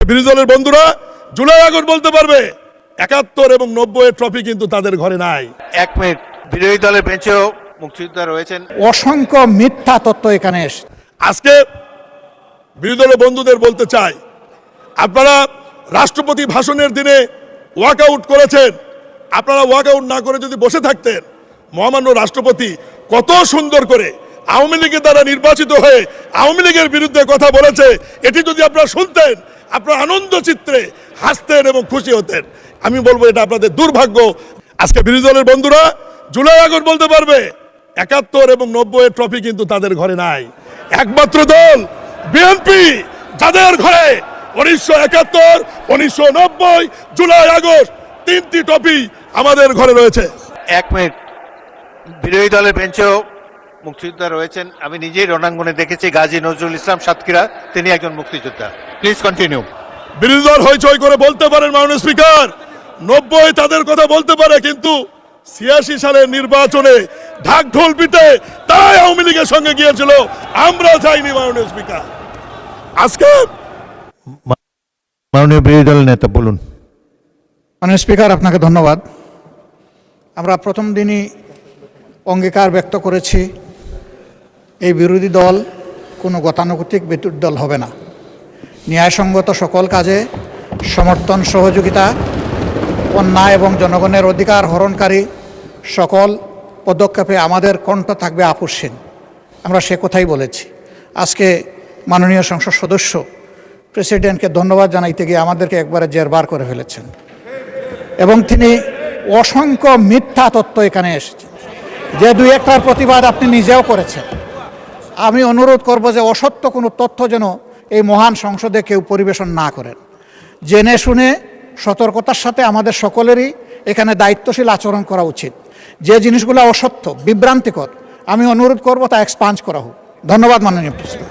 বিরোধী দলের বন্ধুরা জুলাই আগস্ট বলতে পারবে, ৭১ এবং ৯০ ট্রফি কিন্তু তাদের ঘরে নাই। ১ মিনিট, বিরোধী দলের বেঞ্চেও মুক্তিযোদ্ধা রয়েছেন। অসংখ্য মিথ্যা তথ্য এখানে এসে আজকে বিরোধী দলের বন্ধুদের বলতে চাই, আপনারা রাষ্ট্রপতি ভাষণের দিনে ওয়াকআউট করেছেন। আপনারা ওয়াকআউট না করে যদি বসে থাকতেন, মহামান্য রাষ্ট্রপতি কত সুন্দর করে আওয়ামী লীগের দ্বারা নির্বাচিত হয়ে আওয়ামী লীগের বিরুদ্ধে কথা বলেছে, এটি যদি আপনারা শুনতেন, আপনারা আনন্দ চিত্রে হাসতেন এবং খুশি হতেন। আমি বলবো এটা আপনাদের দুর্ভাগ্য। আজকে বিরোধী দলের বন্ধুরা জুলাই আগস্ট বলতে পারবে, ৭১ এবং ৯০ ট্রফি কিন্তু তাদের ঘরে নাই। একমাত্র দল বিএনপি, যাদের ঘরে ১৯৭১, ১৯৯০, জুলাই আগস্ট ৩টি ট্রফি আমাদের ঘরে রয়েছে। ১ মিনিট, বিরোধী দলের বেঞ্চেও মুক্তিযোদ্ধা রয়েছেন। আমি নিজেই রণাঙ্গনে দেখেছি গাজী নজরুল ইসলাম সাতক্ষীরা, তিনি একজন মুক্তিযোদ্ধা। Please continue. বিরোধী দল হইচই করে বলতে পারেন মাননীয় স্পিকার, ৯০ তাদের কথা বলতে পারে, কিন্তু ৮৬ সালের নির্বাচনে ঢাক ঢোল পিটে তাই আওয়ামী লীগের সঙ্গে গিয়েছিল, আমরা যাইনি মাননীয় স্পিকার। আজকে মাননীয় বিরোধী দলের নেতা বলুন। মাননীয় স্পিকার, আপনাকে ধন্যবাদ। আমরা প্রথম দিনই অঙ্গীকার ব্যক্ত করেছি, এই বিরোধী দল কোনো গতানুগতিক বিরোধী দল হবে না। ন্যায়সঙ্গত সকল কাজে সমর্থন, সহযোগিতা, অন্যায় এবং জনগণের অধিকার হরণকারী সকল পদক্ষেপে আমাদের কণ্ঠ থাকবে আপোষহীন। আমরা সে কথাই বলেছি। আজকে মাননীয় সংসদ সদস্য প্রেসিডেন্টকে ধন্যবাদ জানাইতে গিয়ে আমাদেরকে একবারে জেরবার করে ফেলেছেন এবং তিনি অসংখ্য মিথ্যা তথ্য এখানে এসেছে, যে দুই একটার প্রতিবাদ আপনি নিজেও করেছেন। আমি অনুরোধ করব যে অসত্য কোনো তথ্য যেন এই মহান সংসদে কেউ পরিবেশন না করেন। জেনে শুনে সতর্কতার সাথে আমাদের সকলেরই এখানে দায়িত্বশীল আচরণ করা উচিত। যে জিনিসগুলো অসত্য, বিভ্রান্তিকর, আমি অনুরোধ করব তা এক্সপাঞ্জ করা হোক। ধন্যবাদ মাননীয় প্রেসিডেন্ট।